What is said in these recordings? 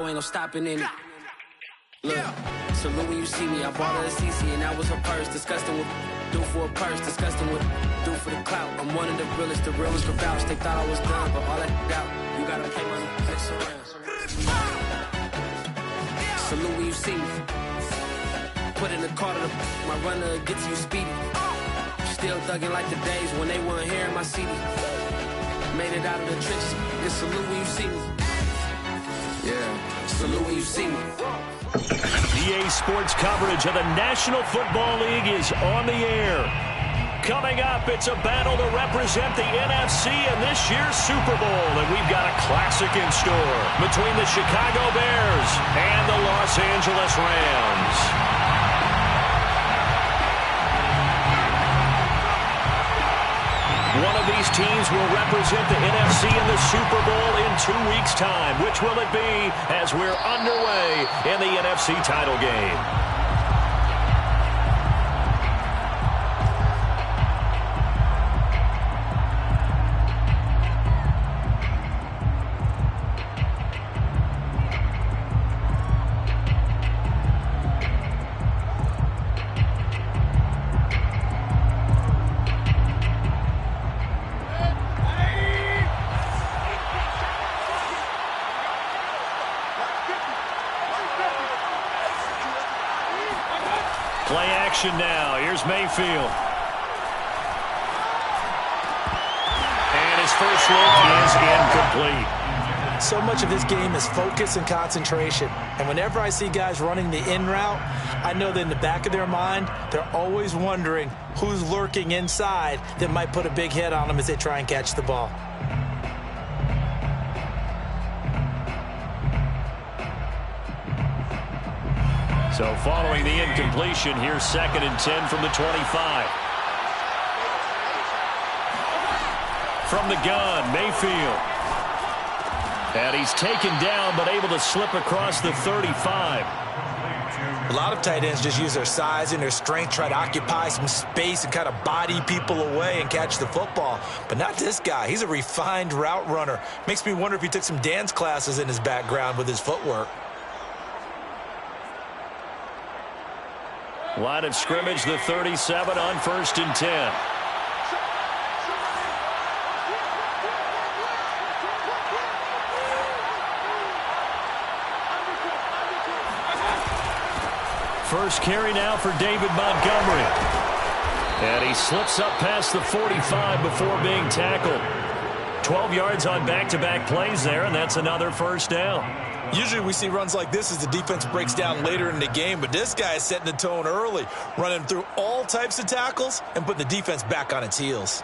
Ain't no stopping in it. Look, salute when you see me. I bought her a CC and that was her purse. Disgusting what do for a purse. Disgusting what do for the clout. I'm one of the realest for vouch. They thought I was done, but all that out. You gotta pay money. Salute when you see me. Put in the car to my runner gets you speedy. Still thugging like the days when they weren't here in my CD. Made it out of the trenches. Just salute when you see me. Yeah, salute when you see me. EA Sports coverage of the National Football League is on the air. Coming up, it's a battle to represent the NFC in this year's Super Bowl. And we've got a classic in store between the Chicago Bears and the Los Angeles Rams. One of these teams will represent the NFC in the Super Bowl in 2 weeks' time. Which will it be as we're underway in the NFC title game? Play action now. Here's Mayfield. And his first look is incomplete. So much of this game is focus and concentration. And whenever I see guys running the in route, I know that in the back of their mind, they're always wondering who's lurking inside that might put a big hit on them as they try and catch the ball. So following the incompletion, here's 2nd and 10 from the 25. From the gun, Mayfield. And he's taken down but able to slip across the 35. A lot of tight ends just use their size and their strength, try to occupy some space and kind of body people away and catch the football. But not this guy. He's a refined route runner. Makes me wonder if he took some dance classes in his background with his footwork. Line of scrimmage, the 37 on 1st and 10. First carry now for David Montgomery. And he slips up past the 45 before being tackled. 12 yards on back-to-back plays there, and that's another first down. Usually we see runs like this as the defense breaks down later in the game, but this guy is setting the tone early, running through all types of tackles and putting the defense back on its heels.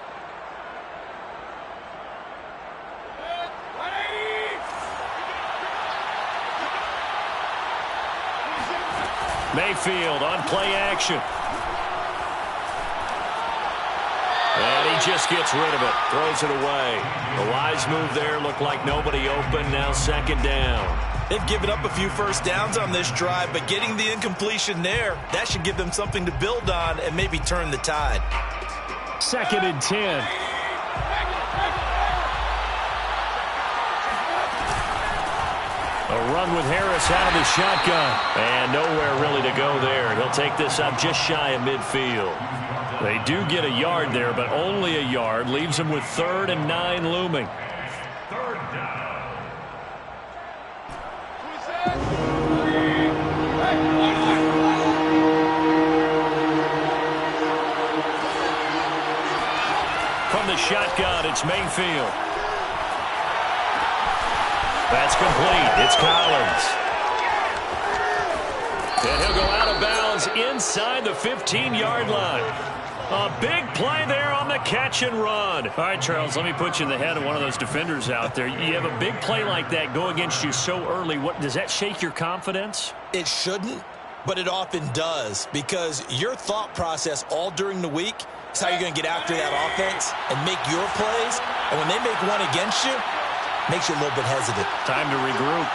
Mayfield on play action. And he just gets rid of it, throws it away. The wise move there, looked like nobody open, now 2nd down. They've given up a few first downs on this drive, but getting the incompletion there, that should give them something to build on and maybe turn the tide. 2nd and 10. A run with Harris out of the shotgun. And nowhere really to go there. He'll take this up just shy of midfield. They do get a yard there, but only a yard. Leaves them with 3rd and 9 looming. From the shotgun, it's Mayfield. That's complete. It's Collins. And he'll go out of bounds inside the 15-yard line. A big play there on the catch and run. All right, Charles, let me put you in the head of one of those defenders out there. You have a big play like that go against you so early. What does that shake your confidence? It shouldn't, but it often does, because your thought process all during the week is how you're going to get after that offense and make your plays. And when they make one against you, it makes you a little bit hesitant. Time to regroup.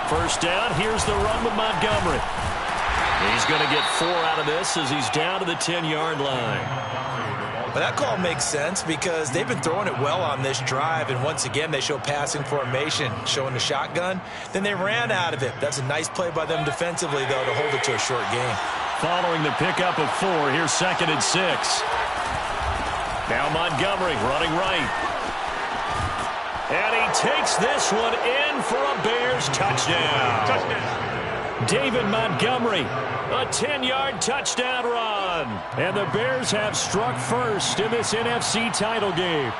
First down, here's the run with Montgomery. He's going to get 4 out of this as he's down to the 10-yard line. But that call makes sense because they've been throwing it well on this drive, and once again they show passing formation, showing the shotgun. Then they ran out of it. That's a nice play by them defensively, though, to hold it to a short game. Following the pickup of 4, here's 2nd and 6. Now Montgomery running right. And he takes this one in for a Bears touchdown. David Montgomery, a 10-yard touchdown run. And the Bears have struck first in this NFC title game.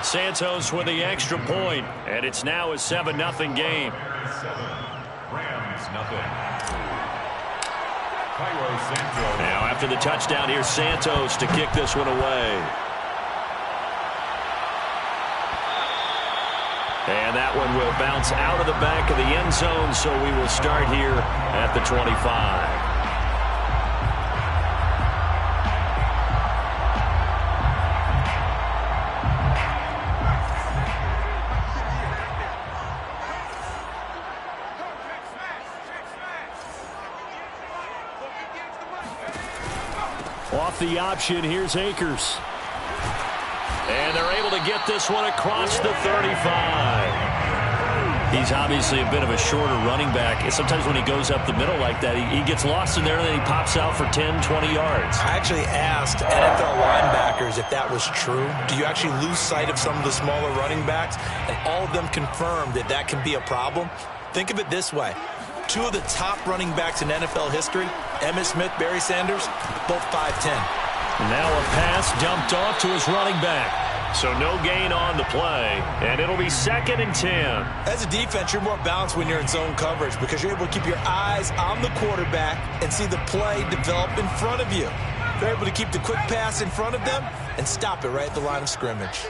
Santos with the extra point, and it's now a 7-0 game. Rams, nothing. Now after the touchdown, here's Santos to kick this one away. And that one will bounce out of the back of the end zone, so we will start here at the 25. Off the option, here's Akers. And they're able to get this one across the 35. He's obviously a bit of a shorter running back. And sometimes when he goes up the middle like that, he gets lost in there and then he pops out for 10, 20 yards. I actually asked NFL linebackers if that was true. Do you actually lose sight of some of the smaller running backs? And all of them confirmed that that can be a problem. Think of it this way. 2 of the top running backs in NFL history, Emmitt Smith, Barry Sanders, both 5'10". Now a pass dumped off to his running back. So no gain on the play, and it'll be 2nd and 10. As a defense, you're more balanced when you're in zone coverage because you're able to keep your eyes on the quarterback and see the play develop in front of you. You're able to keep the quick pass in front of them and stop it right at the line of scrimmage.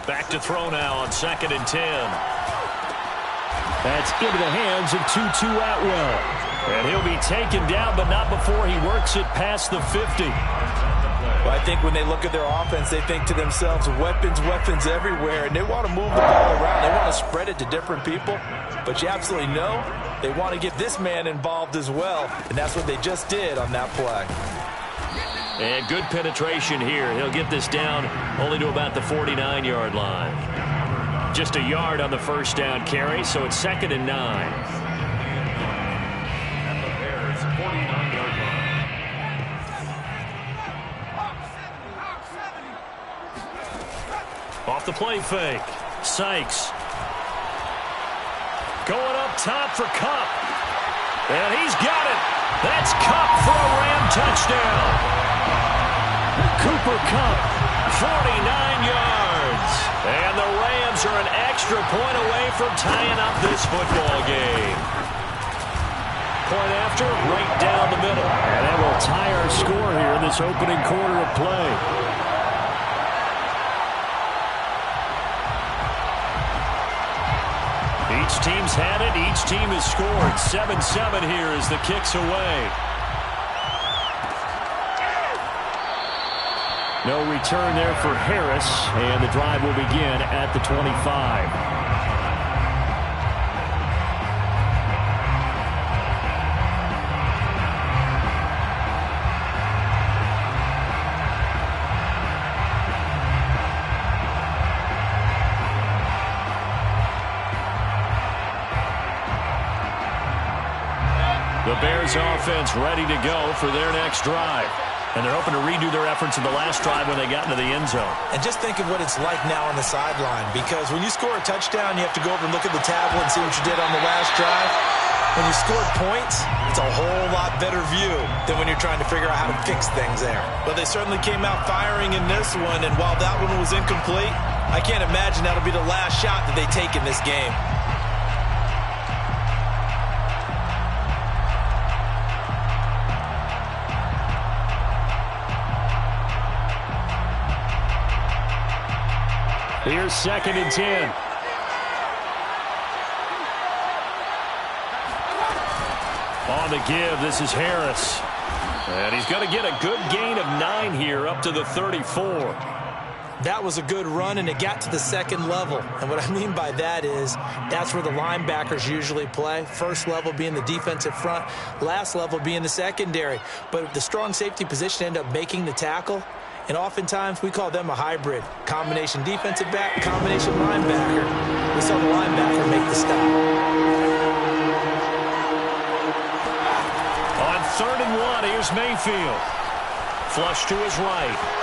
Back to throw now on 2nd and 10. That's into the hands of Tutu Atwell. And he'll be taken down, but not before he works it past the 50. Well, I think when they look at their offense, they think to themselves, weapons everywhere, and they want to move the ball around. They want to spread it to different people. But you absolutely know they want to get this man involved as well, and that's what they just did on that play. And good penetration here. He'll get this down only to about the 49-yard line. Just a yard on the first down carry, so it's 2nd and 9. And the Bears, 49-yard line. Off the play fake. Sykes. Going up top for Kupp. And he's got it. That's Kupp for a Ram touchdown. Cooper Kupp, 49 yards. And the Rams are an extra point away from tying up this football game. Point after, right down the middle. And that will tie our score here in this opening quarter of play. Each team's had it. Each team has scored. 7-7 here as the kick's away. No return there for Harris, and the drive will begin at the 25. The Bears offense ready to go for their next drive. And they're hoping to redo their efforts in the last drive when they got into the end zone. And just think of what it's like now on the sideline, because when you score a touchdown, you have to go over and look at the tablet and see what you did on the last drive. When you scored points, it's a whole lot better view than when you're trying to figure out how to fix things there. But they certainly came out firing in this one, and while that one was incomplete, I can't imagine that'll be the last shot that they take in this game. Here's 2nd and 10. On the give, this is Harris. And he's going to get a good gain of 9 here up to the 34. That was a good run, and it got to the second level. And what I mean by that is that's where the linebackers usually play. First level being the defensive front, last level being the secondary. But the strong safety position ended up making the tackle, and oftentimes we call them a hybrid. Combination defensive back, combination linebacker. We saw the linebacker make the stop. On 3rd and 1, here's Mayfield. Flush to his right.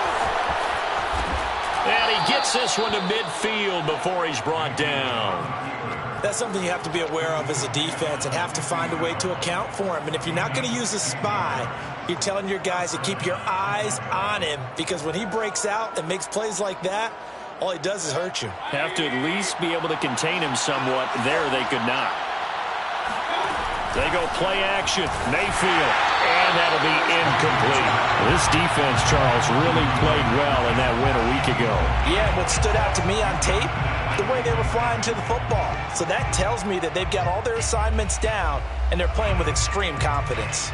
And he gets this one to midfield before he's brought down. That's something you have to be aware of as a defense and have to find a way to account for him. And if you're not going to use a spy, you're telling your guys to keep your eyes on him, because when he breaks out and makes plays like that, all he does is hurt you. Have to at least be able to contain him somewhat. There they could not. They go play action. Mayfield. And that'll be incomplete. This defense, Charles, really played well in that win a week ago. Yeah, what stood out to me on tape, the way they were flying to the football. So that tells me that they've got all their assignments down, and they're playing with extreme confidence.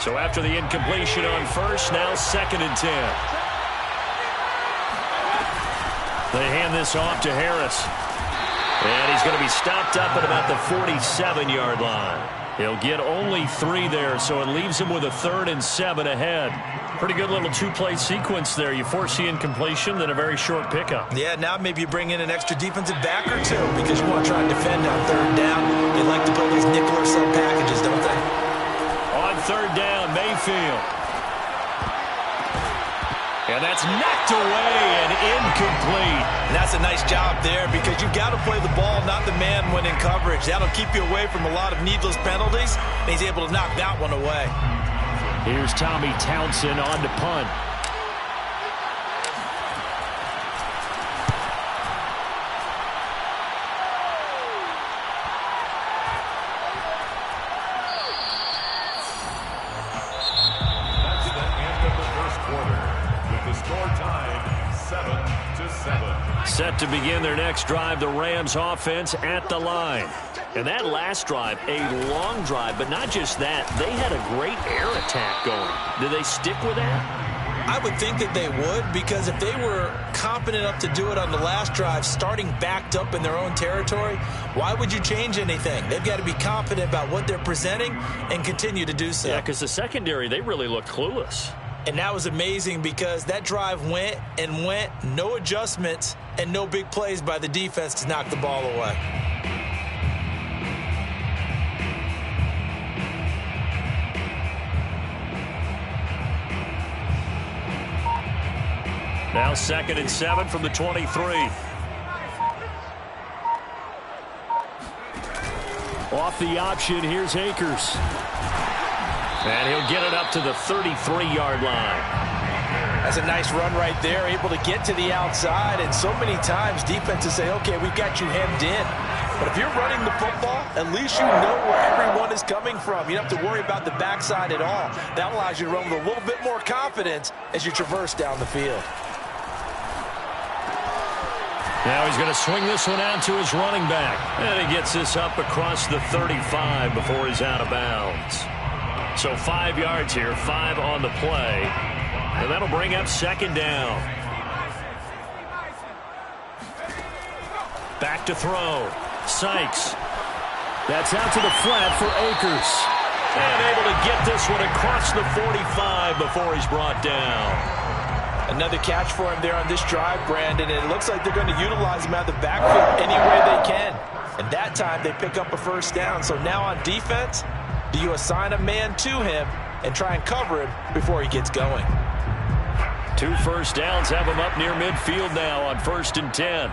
So after the incompletion on first, now 2nd and 10. They hand this off to Harris. And he's going to be stopped up at about the 47-yard line. He'll get only 3 there, so it leaves him with a 3rd and 7 ahead. Pretty good little 2-play sequence there. You force the incompletion, then a very short pickup. Yeah, now maybe you bring in an extra defensive back or two because you want to try and defend on 3rd down. They like to build those nickel or sub packages, don't they? On 3rd down, Mayfield. And that's knocked away and incomplete. And that's a nice job there because you've got to play the ball, not the man when in coverage. That'll keep you away from a lot of needless penalties, and he's able to knock that one away. Here's Tommy Townsend on to punt. That's the end of the first quarter. The score time, 7-7. Set to begin their next drive, the Rams offense at the line. And that last drive, a long drive, but not just that. They had a great air attack going. Did they stick with that? I would think that they would, because if they were competent enough to do it on the last drive, starting backed up in their own territory, why would you change anything? They've got to be confident about what they're presenting and continue to do so. Yeah, because the secondary, they really look clueless. And that was amazing because that drive went and went, no adjustments, and no big plays by the defense to knock the ball away. Now 2nd and 7 from the 23. Off the option, here's Akers. And he'll get it up to the 33-yard line. That's a nice run right there, able to get to the outside. And so many times defenses say, okay, we've got you hemmed in. But if you're running the football, at least you know where everyone is coming from. You don't have to worry about the backside at all. That allows you to run with a little bit more confidence as you traverse down the field. Now he's going to swing this one out to his running back. And he gets this up across the 35 before he's out of bounds. So 5 yards here, 5 on the play. And that'll bring up 2nd down. Back to throw. Sykes. That's out to the flat for Akers. And able to get this one across the 45 before he's brought down. Another catch for him there on this drive, Brandon, and it looks like they're going to utilize him out of the backfield any way they can. And that time they pick up a 1st down. So now on defense, do you assign a man to him and try and cover him before he gets going? 2 first downs have him up near midfield now on 1st and 10.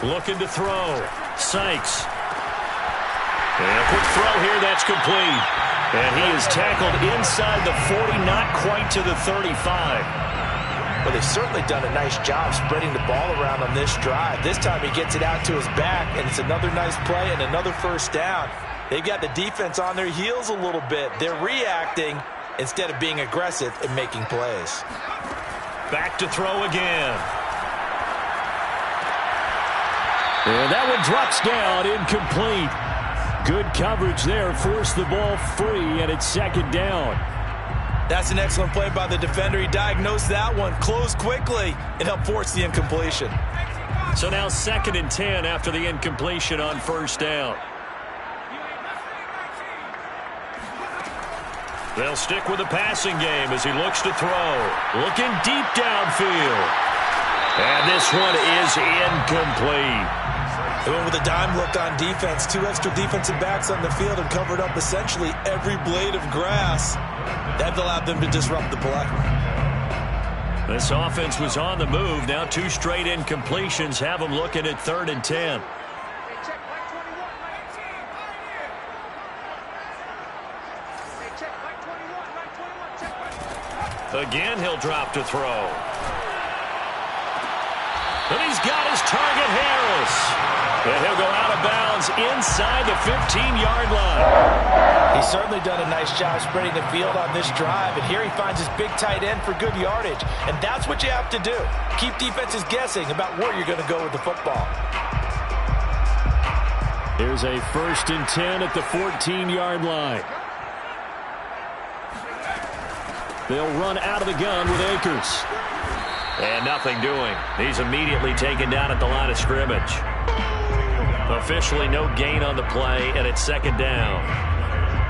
Looking to throw. Sykes. And a quick throw here, that's complete. And he is tackled inside the 40, not quite to the 35. Well, they've certainly done a nice job spreading the ball around on this drive. This time he gets it out to his back, and it's another nice play and another 1st down. They've got the defense on their heels a little bit. They're reacting instead of being aggressive and making plays. Back to throw again. And that one drops down, incomplete. Good coverage there, forced the ball free, and it's second down. That's an excellent play by the defender. He diagnosed that one, closed quickly, and helped force the incompletion. So now 2nd and 10 after the incompletion on first down. They'll stick with the passing game as he looks to throw. Looking deep downfield. And this one is incomplete. They went with a dime look on defense. 2 extra defensive backs on the field and covered up essentially every blade of grass. That allowed them to disrupt the play. This offense was on the move. Now 2 straight incompletions have them looking at 3rd and 10. Again, he'll drop to throw. And he's got his target, Harris. And he'll go out of bounds inside the 15-yard line. He's certainly done a nice job spreading the field on this drive. And here he finds his big tight end for good yardage. And that's what you have to do. Keep defenses guessing about where you're going to go with the football. Here's a 1st and 10 at the 14-yard line. They'll run out of the gun with Akers. And nothing doing. He's immediately taken down at the line of scrimmage. Officially no gain on the play, and it's 2nd down.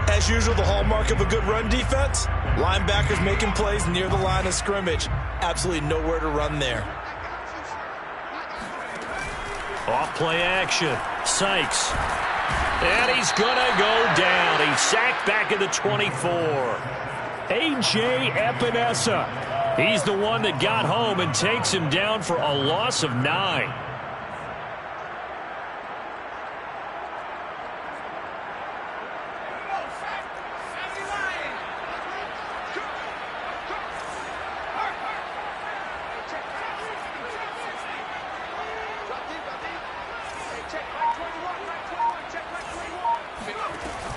As usual, the hallmark of a good run defense, linebackers making plays near the line of scrimmage. Absolutely nowhere to run there. Off play action. Sykes. And he's going to go down. He's sacked back at the 24. A.J. Epinesa. He's the one that got home and takes him down for a loss of 9.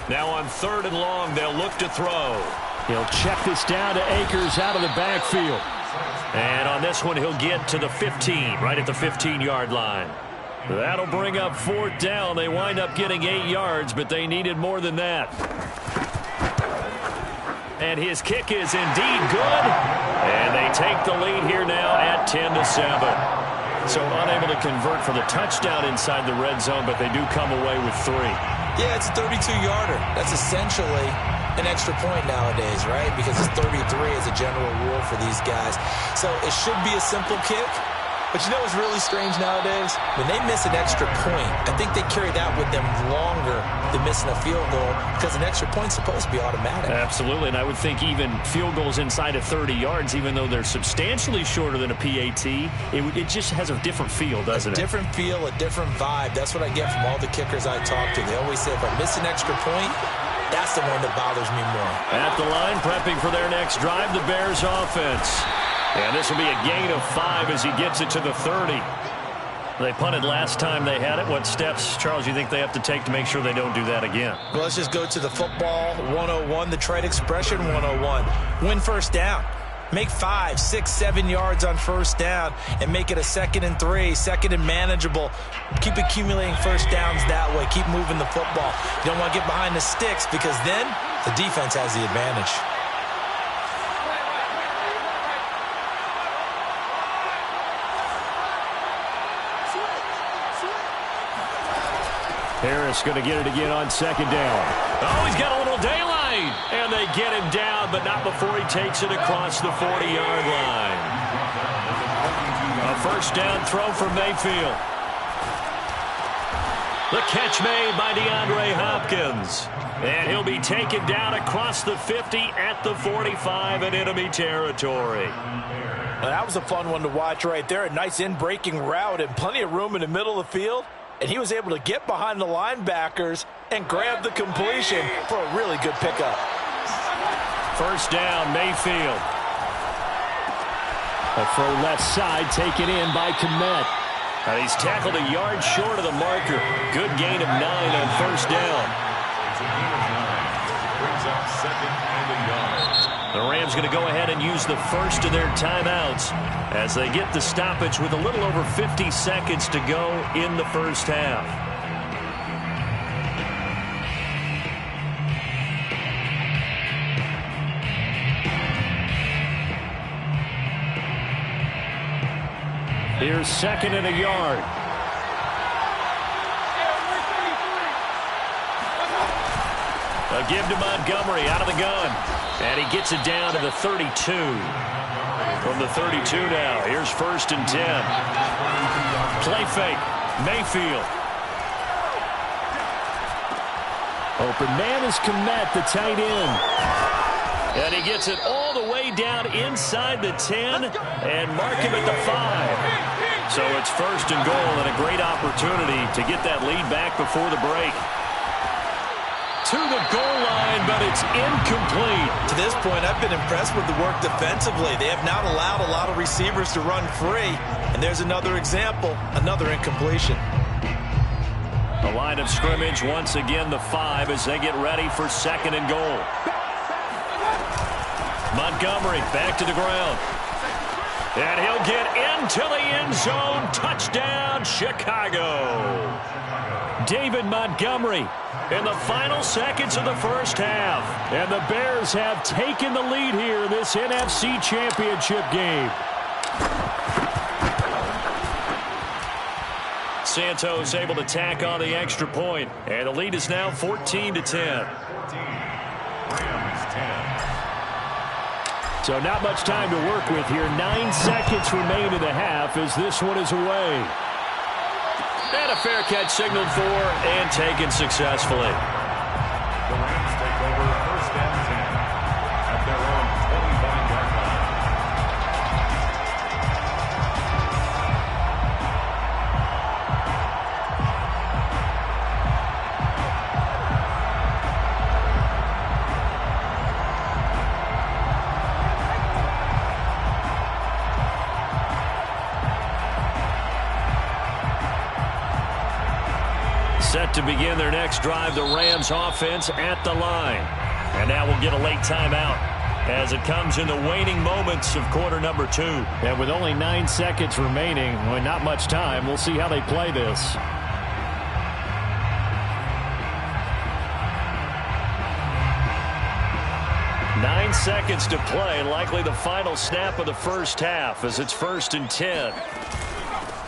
Now on 3rd and long, they'll look to throw. He'll check this down to Akers out of the backfield. And on this one, he'll get to the 15, right at the 15-yard line. That'll bring up 4th down. They wind up getting 8 yards, but they needed more than that. And his kick is indeed good. And they take the lead here now at 10-7. So unable to convert for the touchdown inside the red zone, but they do come away with 3. Yeah, it's a 32-yarder. That's essentially an extra point nowadays, right? Because it's 33 as a general rule for these guys. So it should be a simple kick. But you know what's really strange nowadays? When they miss an extra point, I think they carry that with them longer than missing a field goal because an extra point's supposed to be automatic. Absolutely, and I would think even field goals inside of 30 yards, even though they're substantially shorter than a PAT, it just has a different feel, doesn't it? A different feel, a different vibe. That's what I get from all the kickers I talk to. They always say if I miss an extra point, that's the one that bothers me more. At the line, prepping for their next drive, the Bears offense. And this will be a gain of 5 as he gets it to the 30. They punted last time they had it. What steps, Charles, you think they have to take to make sure they don't do that again? Well, let's just go to the football 101, the trade expression 101. Win first down. Make 5, 6, 7 yards on first down and make it a 2nd and 3, 2nd and manageable. Keep accumulating first downs that way. Keep moving the football. You don't want to get behind the sticks because then the defense has the advantage. Harris going to get it again on 2nd down. Oh, he's got a little daylight. And they get him down, but not before he takes it across the 40-yard line. A first down throw for Mayfield. The catch made by DeAndre Hopkins. And he'll be taken down across the 50 at the 45 in enemy territory. Well, that was a fun one to watch right there. A nice in-breaking route and plenty of room in the middle of the field. And he was able to get behind the linebackers and grab the completion for a really good pickup. First down, Mayfield. A throw left side taken in by Kmet. And he's tackled a yard short of the marker. Good gain of 9 on first down. Brings up 2nd and a yard. The Rams going to go ahead and use the first of their timeouts as they get the stoppage with a little over 50 seconds to go in the first half. Here's 2nd and a yard. A give to Montgomery out of the gun. And he gets it down to the 32. From the 32 now, here's 1st and 10. Play fake. Mayfield. Open man is Kmet, the tight end. And he gets it all the way down inside the 10 and mark him at the 5. So it's 1st and goal and a great opportunity to get that lead back before the break. To the goal line, but it's incomplete. To this point, I've been impressed with the work defensively. They have not allowed a lot of receivers to run free. And there's another example, another incompletion. The line of scrimmage, once again, the 5 as they get ready for 2nd and goal. Montgomery back to the ground. And he'll get into the end zone. Touchdown, Chicago. David Montgomery in the final seconds of the first half. And the Bears have taken the lead here in this NFC Championship game. Santos able to tack on the extra point. And the lead is now 14-10. So not much time to work with here. 9 seconds remain in the half as this one is away. And a fair catch signaled for and taken successfully. The Rams take over 1st and 10 at their own 25-yard line. Set to begin their next drive, the Rams offense at the line. And now we'll get a late timeout as it comes in the waning moments of quarter number 2. And with only 9 seconds remaining, well, not much time, we'll see how they play this. Nine seconds to play, likely the final snap of the first half as it's 1st and 10.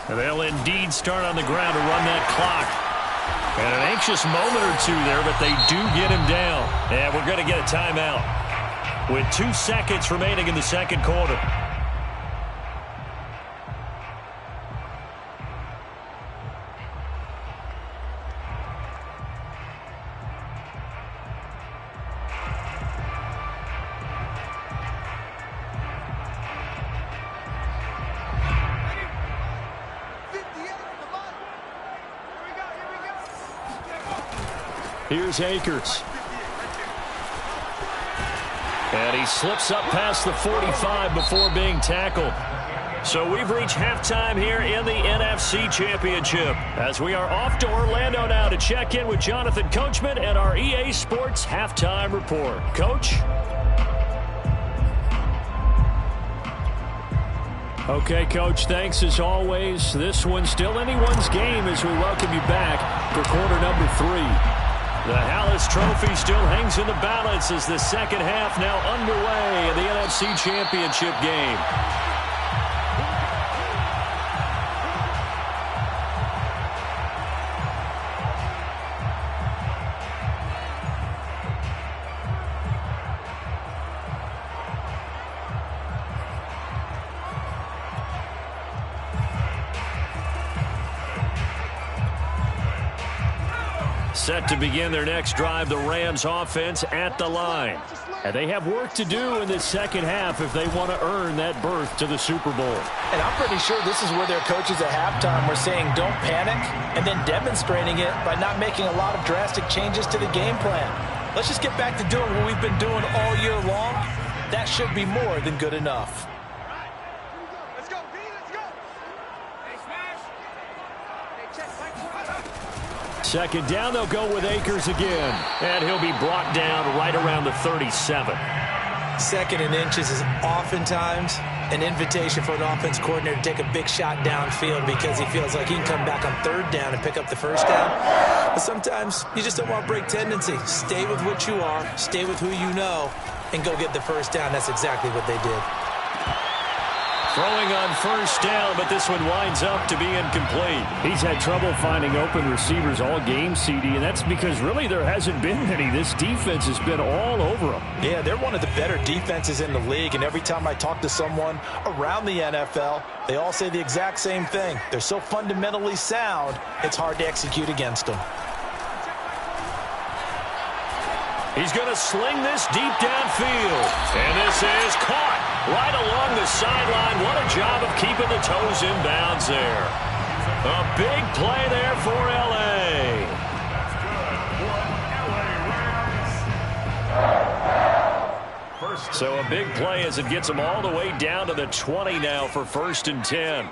And they'll indeed start on the ground to run that clock. And an anxious moment or two there, but they do get him down. And we're going to get a timeout with 2 seconds remaining in the second quarter. Here's Akers. And he slips up past the 45 before being tackled. So we've reached halftime here in the NFC Championship as we are off to Orlando now to check in with Jonathan Coachman and our EA Sports Halftime Report. Coach? Okay, Coach, thanks as always. This one's still anyone's game as we welcome you back for quarter number 3. The Hallis Trophy still hangs in the balance as the second half now underway in the NFC Championship game. Set to begin their next drive, the Rams offense at the line. And they have work to do in this second half if they want to earn that berth to the Super Bowl. And I'm pretty sure this is where their coaches at halftime were saying don't panic and then demonstrating it by not making a lot of drastic changes to the game plan. Let's just get back to doing what we've been doing all year long. That should be more than good enough. Second down, they'll go with Akers again. And he'll be brought down right around the 37. Second and inches is oftentimes an invitation for an offense coordinator to take a big shot downfield because he feels like he can come back on third down and pick up the first down. But sometimes you just don't want to break tendency. Stay with what you are, stay with who you know, and go get the first down. That's exactly what they did. Throwing on first down, but this one winds up to be incomplete. He's had trouble finding open receivers all game, CD, and that's because really there hasn't been many. This defense has been all over them. Yeah, they're one of the better defenses in the league, and every time I talk to someone around the NFL, they all say the exact same thing. They're so fundamentally sound, it's hard to execute against them. He's going to sling this deep downfield, and this is caught right along the sideline. What a job of keeping the toes in bounds there. A big play there for L.A. So a big play as it gets them all the way down to the 20 now for 1st and 10.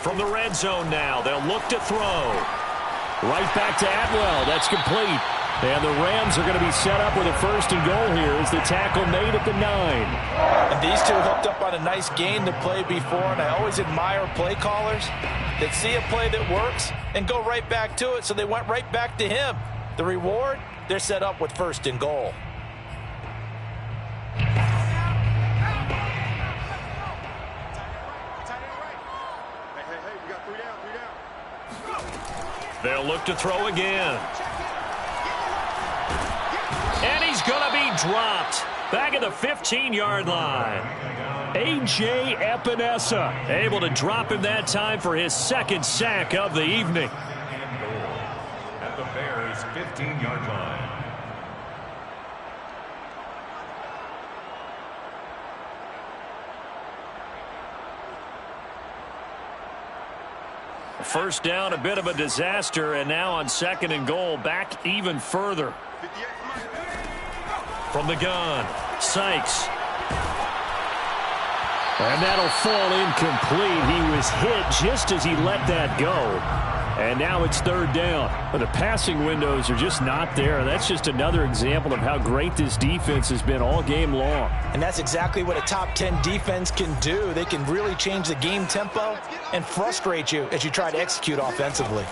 From the red zone now, they'll look to throw. Right back to Atwell. That's complete. And the Rams are going to be set up with a 1st and goal here as the tackle made at the 9. And these two hooked up on a nice gain to play before, and I always admire play callers that see a play that works and go right back to it, so they went right back to him. The reward, they're set up with 1st and goal. They'll look to throw again. And he's going to be dropped. Back at the 15-yard line. A.J. Epinesa able to drop him that time for his 2nd sack of the evening. At the Bears' 15-yard line. First down, a bit of a disaster, and now on 2nd and goal, back even further. From the gun, Sykes. And that'll fall incomplete. He was hit just as he let that go. And now it's 3rd down. But the passing windows are just not there. That's just another example of how great this defense has been all game long. And that's exactly what a top 10 defense can do. They can really change the game tempo and frustrate you as you try to execute offensively.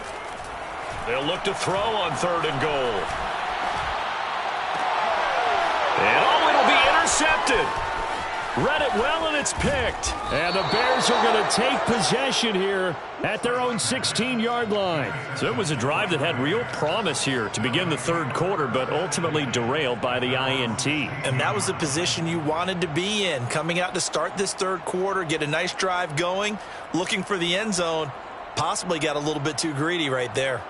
They'll look to throw on 3rd and goal. And it'll be intercepted. Read it well, and it's picked. And the Bears are going to take possession here at their own 16-yard line. So it was a drive that had real promise here to begin the 3rd quarter, but ultimately derailed by the INT. And that was the position you wanted to be in, coming out to start this 3rd quarter, get a nice drive going, looking for the end zone. Possibly got a little bit too greedy right there.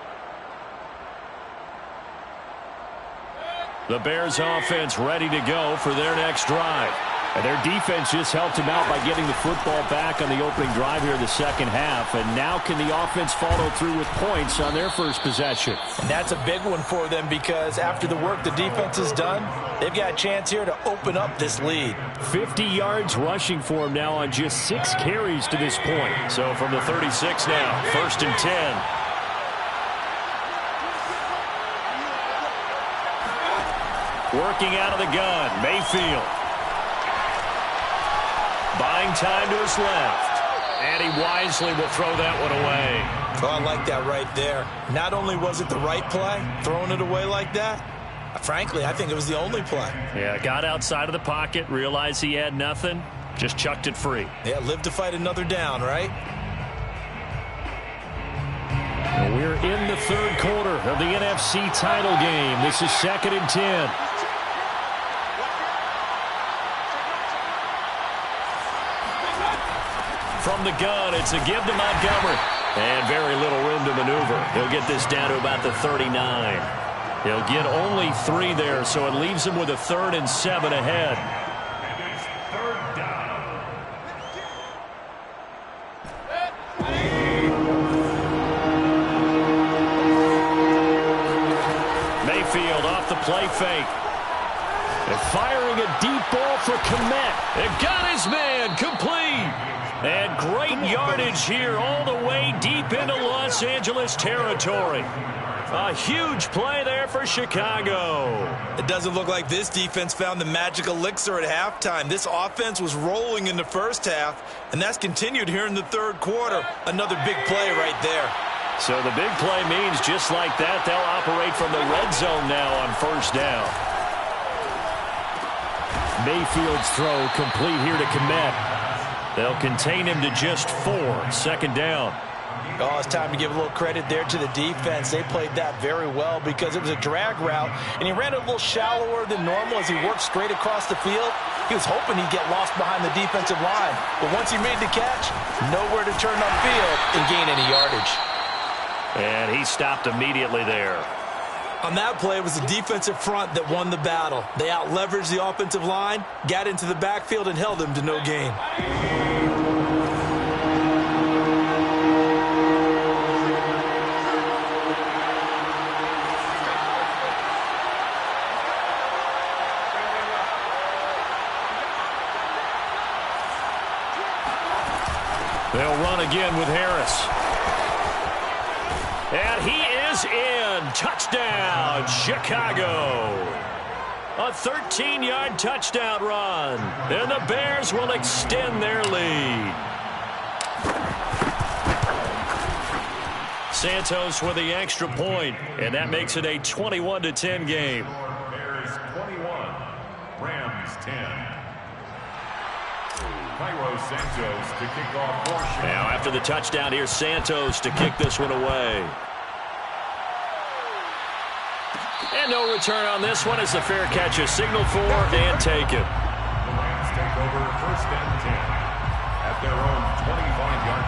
The Bears offense ready to go for their next drive. And their defense just helped him out by getting the football back on the opening drive here in the 2nd half. And now can the offense follow through with points on their first possession? And that's a big one for them because after the work the defense has done, they've got a chance here to open up this lead. 50 yards rushing for him now on just 6 carries to this point. So from the 36 now, 1st and 10. Working out of the gun, Mayfield. Buying time to his left. And he wisely will throw that one away. Oh, I like that right there. Not only was it the right play, throwing it away like that, frankly, I think it was the only play. Yeah, got outside of the pocket, realized he had nothing, just chucked it free. Yeah, live to fight another down, right? We're in the 3rd quarter of the NFC title game. This is 2nd and 10. From the gun, it's a give to Montgomery. And very little room to maneuver. He'll get this down to about the 39. He'll get only 3 there, so it leaves him with a 3rd and 7 ahead. And it's 3rd down. Mayfield off the play fake. And firing a deep ball for Kmet. It got his man complete. And great yardage here all the way deep into Los Angeles territory. A huge play there for Chicago. It doesn't look like this defense found the magic elixir at halftime. This offense was rolling in the first half, and that's continued here in the third quarter. Another big play right there. So the big play means just like that, they'll operate from the red zone now on first down. Mayfield's throw complete here to Kmet. They'll contain him to just 4. Second down. Oh, it's time to give a little credit there to the defense. They played that very well because it was a drag route, and he ran it a little shallower than normal as he worked straight across the field. He was hoping he'd get lost behind the defensive line, but once he made the catch, nowhere to turn upfield and gain any yardage. And he stopped immediately there. On that play, it was the defensive front that won the battle. They out-leveraged the offensive line, got into the backfield, and held them to no gain. They'll run again with Harris. And he is in. Touchdown, Chicago. A 13-yard touchdown run. And the Bears will extend their lead. Santos with the extra point, and that makes it a 21-10 game. Bears 21, Rams 10. Cairo Santos to kick off for Chicago. Now after the touchdown, here's Santos to kick this one away. And no return on this one as the fair catch is signaled for and taken. The Rams take over first and 10 at their own 25-yard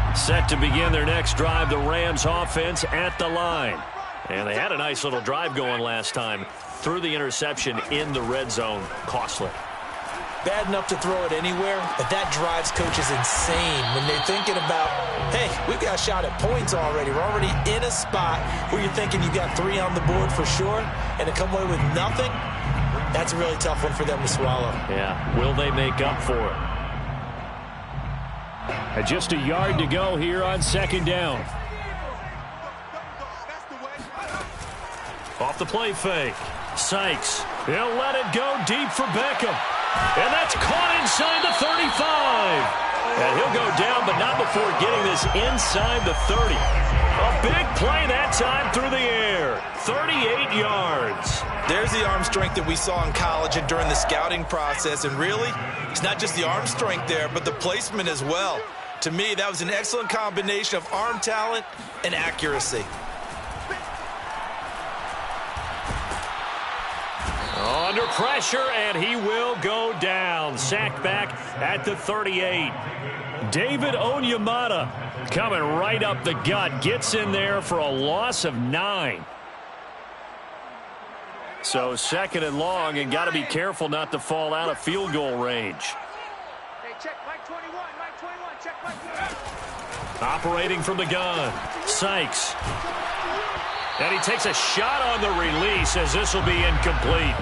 line. Set to begin their next drive, the Rams offense at the line. And they had a nice little drive going last time. Threw the interception in the red zone. Costly. Bad enough to throw it anywhere, but that drives coaches insane when they're thinking about, hey, we've got a shot at points already. We're already in a spot where you're thinking you got 3 on the board for sure, and to come away with nothing, that's a really tough one for them to swallow. Yeah, will they make up for it? And just a yard to go here on second down. Off the play fake. Sykes. He'll let it go deep for Beckham. And that's caught inside the 35. And he'll go down, but not before getting this inside the 30. A big play that time through the air. 38 yards. There's the arm strength that we saw in college and during the scouting process. And really, it's not just the arm strength there, but the placement as well. To me, that was an excellent combination of arm talent and accuracy. Under pressure, and he will go down. Sacked back at the 38. David Onyemata coming right up the gut. Gets in there for a loss of 9. So second and long, and got to be careful not to fall out of field goal range. Hey, check Mike 21, Mike 21, check Mike 21. Operating from the gun. Sykes. And he takes a shot on the release as this will be incomplete.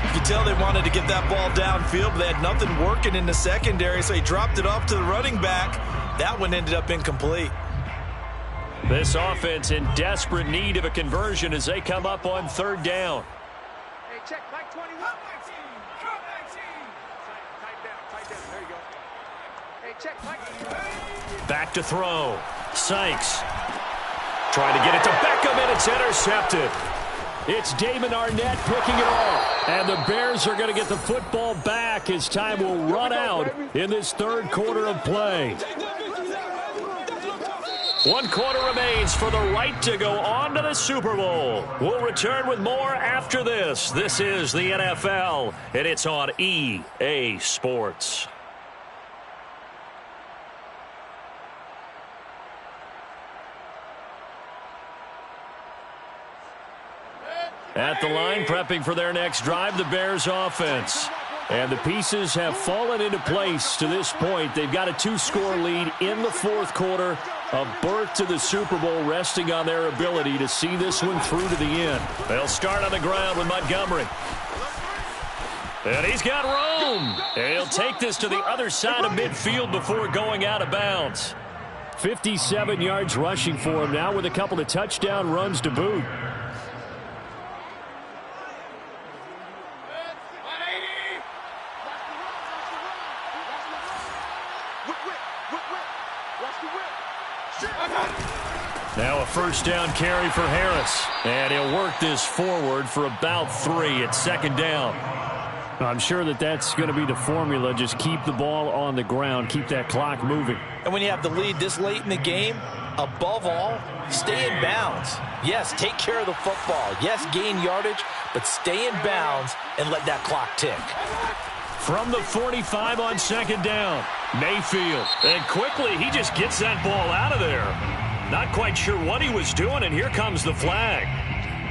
You could tell they wanted to get that ball downfield, but they had nothing working in the secondary, so he dropped it off to the running back. That one ended up incomplete. This offense in desperate need of a conversion as they come up on third down. Hey, check Mike 21. Tight down. There you go. Hey, check Mike. Back to throw. Sykes. Trying to get it to Beckham, and it's intercepted. It's Damon Arnett picking it off. And the Bears are going to get the football back as time will run out in this third quarter of play. 1 quarter remains for the right to go on to the Super Bowl. We'll return with more after this. This is the NFL, and it's on EA Sports. At the line, prepping for their next drive, the Bears offense. And the pieces have fallen into place to this point. They've got a 2-score lead in the fourth quarter. A berth to the Super Bowl resting on their ability to see this one through to the end. They'll start on the ground with Montgomery. And he's got room. And he'll take this to the other side of midfield before going out of bounds. 57 yards rushing for him now with a couple of touchdown runs to boot. Now a first down carry for Harris. And he'll work this forward for about 3 at second down. I'm sure that's going to be the formula. Just keep the ball on the ground. Keep that clock moving. And when you have the lead this late in the game, above all, stay in bounds. Yes, take care of the football. Yes, gain yardage, but stay in bounds and let that clock tick. From the 45 on second down, Mayfield. And quickly, he just gets that ball out of there. Not quite sure what he was doing, and here comes the flag.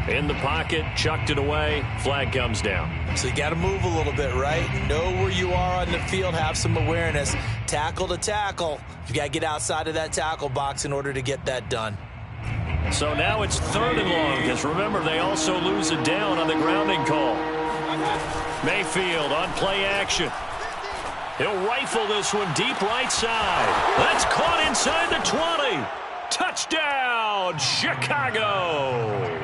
In the pocket, chucked it away, flag comes down. So you got to move a little bit, right? Know where you are on the field, have some awareness. Tackle to tackle. You got to get outside of that tackle box in order to get that done. So now it's 3rd and long, because remember, they also lose a down on the grounding call. Mayfield on play action. He'll rifle this one deep right side. That's caught inside the 20. Touchdown, Chicago.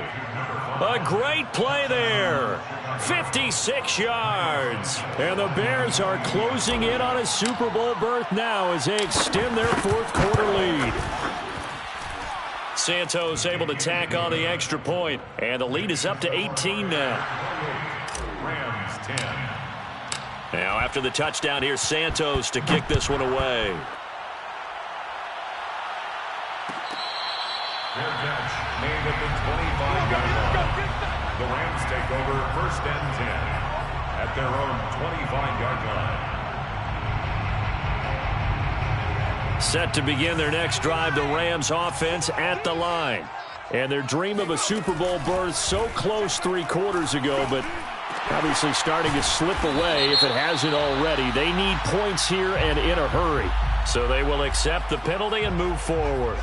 A great play there. 56 yards. And the Bears are closing in on a Super Bowl berth now as they extend their 4th quarter lead. Santos able to tack on the extra point, and the lead is up to 18 now. Rams 10. Now after the touchdown, here's Santos to kick this one away. Fair catch made at the 25-yard line. The Rams take over 1st and 10 at their own 25-yard line. Set to begin their next drive, the Rams offense at the line. And their dream of a Super Bowl berth so close 3 quarters ago, but obviously starting to slip away if it hasn't already. They need points here and in a hurry. So they will accept the penalty and move forward.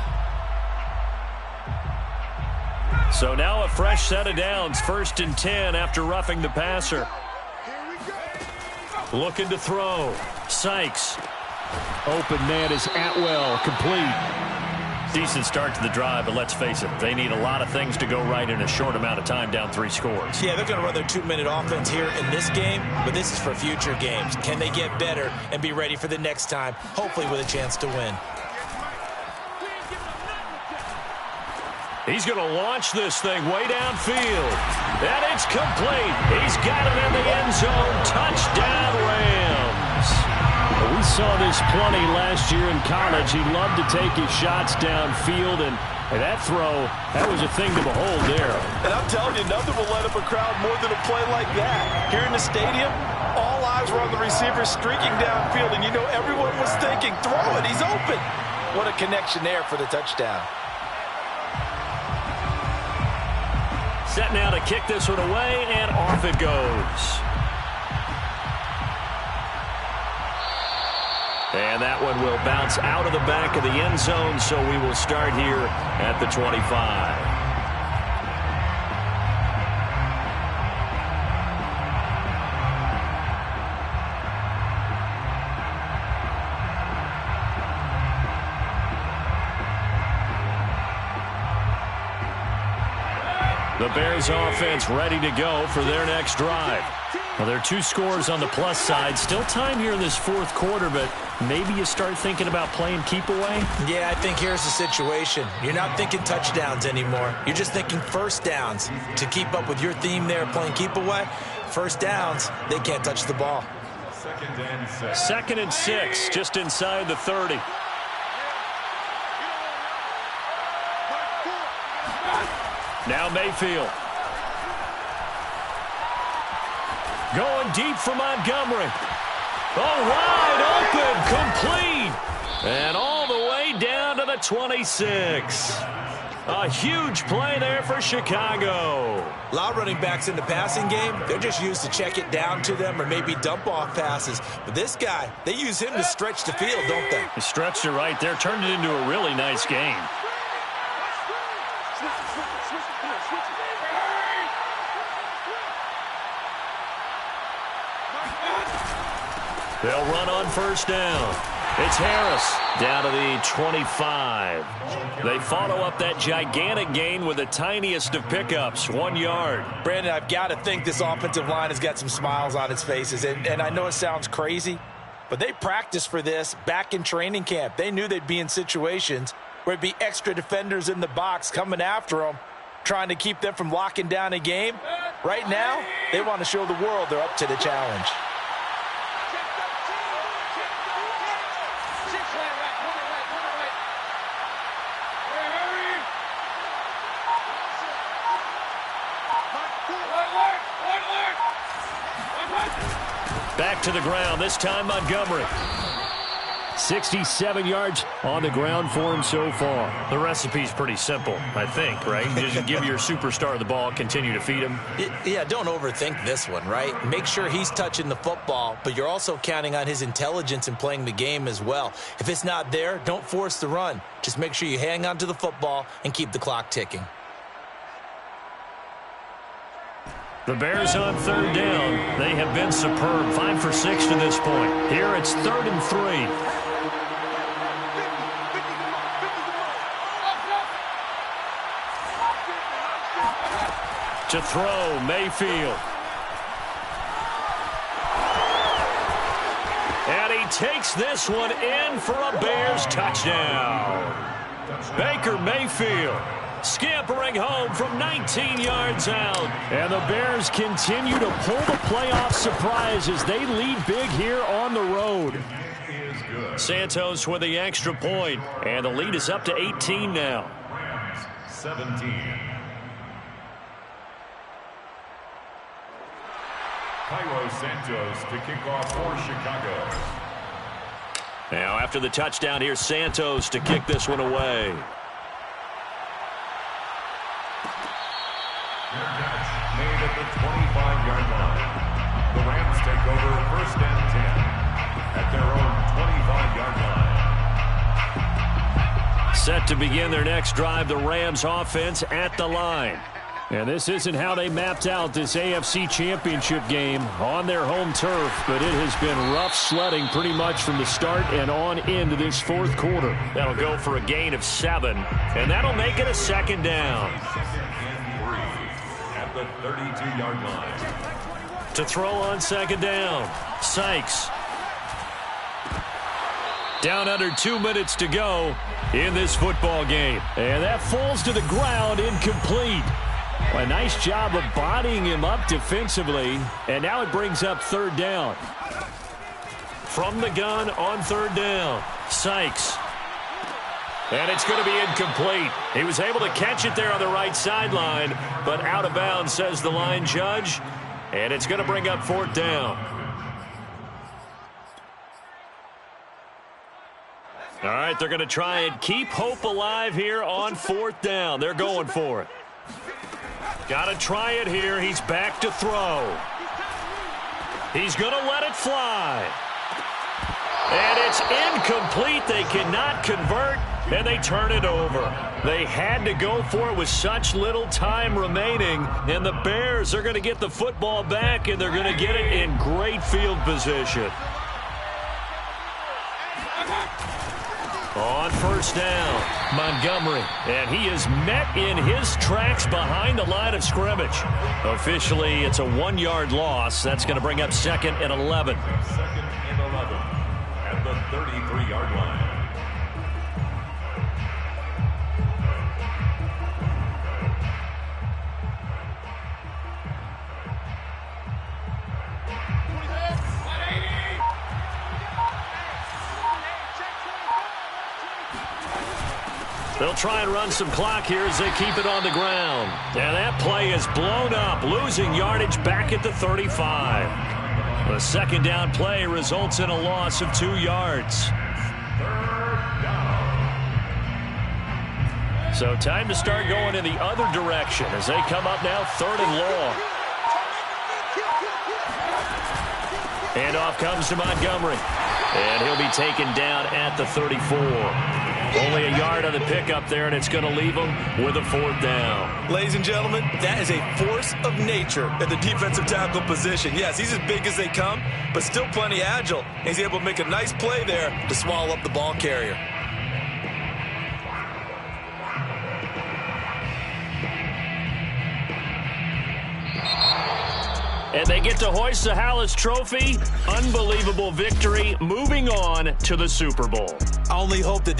So now a fresh set of downs, 1st and 10 after roughing the passer. Looking to throw. Sykes. Open man is Atwell, complete. Decent start to the drive, but let's face it, they need a lot of things to go right in a short amount of time, down 3 scores. Yeah, they're going to run their 2-minute offense here in this game, but this is for future games. Can they get better and be ready for the next time, hopefully with a chance to win? He's going to launch this thing way downfield. And it's complete. He's got it in the end zone. Touchdown, Rams. Well, we saw this plenty last year in college. He loved to take his shots downfield, and that throw, that was a thing to behold there. And I'm telling you, nothing will let up a crowd more than a play like that. Here in the stadium, all eyes were on the receiver streaking downfield, and you know everyone was thinking, throw it, he's open. What a connection there for the touchdown. Set now to kick this one away, and off it goes. And that one will bounce out of the back of the end zone, so we will start here at the 25. The Bears offense ready to go for their next drive. Well, there are 2 scores on the plus side. Still time here in this 4th quarter, but maybe you start thinking about playing keep away? Yeah, I think here's the situation. You're not thinking touchdowns anymore. You're just thinking first downs. To keep up with your theme there, playing keep away, first downs, they can't touch the ball. 2nd and 6, just inside the 30. Now Mayfield. Going deep for Montgomery. Oh, wide open, complete. And all the way down to the 26. A huge play there for Chicago. A lot of running backs in the passing game, they're just used to check it down to them or maybe dump off passes. But this guy, they use him to stretch the field, don't they? He stretched it right there, turned it into a really nice game. They'll run on first down. It's Harris down to the 25. They follow up that gigantic gain with the tiniest of pickups, 1 yard. Brandon, I've got to think this offensive line has got some smiles on its faces. And I know it sounds crazy, but they practiced for this back in training camp. They knew they'd be in situations where it'd be extra defenders in the box coming after them, trying to keep them from locking down a game. Right now, they want to show the world they're up to the challenge. Back to the ground, this time Montgomery. 67 yards on the ground for him so far. The recipe's pretty simple, I think, right? Just give your superstar the ball, continue to feed him. Yeah, don't overthink this one, right? Make sure he's touching the football, but you're also counting on his intelligence in playing the game as well. If it's not there, don't force the run. Just make sure you hang on to the football and keep the clock ticking. The Bears on third down. They have been superb. 5 for 6 to this point. Here it's 3rd and 3. To throw, Mayfield. And he takes this one in for a Bears touchdown. Baker Mayfield scampering home from 19 yards out. And the Bears continue to pull the playoff surprise as they lead big here on the road. Santos with the extra point, and the lead is up to 18 now. 17. Cairo Santos to kick off for Chicago. Now after the touchdown, here's Santos to kick this one away. Made at the 25-yard line. The Rams take over 1st and 10 at their own 25-yard line. Set to begin their next drive, the Rams offense at the line. And this isn't how they mapped out this AFC Championship game on their home turf, but it has been rough sledding pretty much from the start and on into this 4th quarter. That'll go for a gain of 7, and that'll make it a 2nd down. At the 32-yard line. To throw on 2nd down, Sykes. Down under 2 minutes to go in this football game. And that falls to the ground, incomplete. A nice job of bodying him up defensively, and now it brings up 3rd down. From the gun on 3rd down, Sykes. And it's going to be incomplete. He was able to catch it there on the right sideline, but out of bounds, says the line judge, and it's going to bring up 4th down. All right, they're going to try and keep hope alive here on 4th down. They're going for it. Got to try it here. He's back to throw. He's going to let it fly. And it's incomplete. They cannot convert, and they turn it over. They had to go for it with such little time remaining, and the Bears are going to get the football back, and they're going to get it in great field position. On 1st down, Montgomery, and he is met in his tracks behind the line of scrimmage. Officially, it's a 1-yard loss. That's going to bring up 2nd and 11. 2nd and 11 at the 33-yard line. They'll try and run some clock here as they keep it on the ground. And that play is blown up, losing yardage back at the 35. The 2nd down play results in a loss of 2 yards. 3rd down. So time to start going in the other direction as they come up now 3rd and long. And off comes to Montgomery. And he'll be taken down at the 34. Only a yard on the pickup there, and it's going to leave him with a 4th down. Ladies and gentlemen, that is a force of nature at the defensive tackle position. Yes, he's as big as they come, but still plenty agile. He's able to make a nice play there to swallow up the ball carrier. And they get to hoist the Hallis Trophy. Unbelievable victory. Moving on to the Super Bowl. I only hope that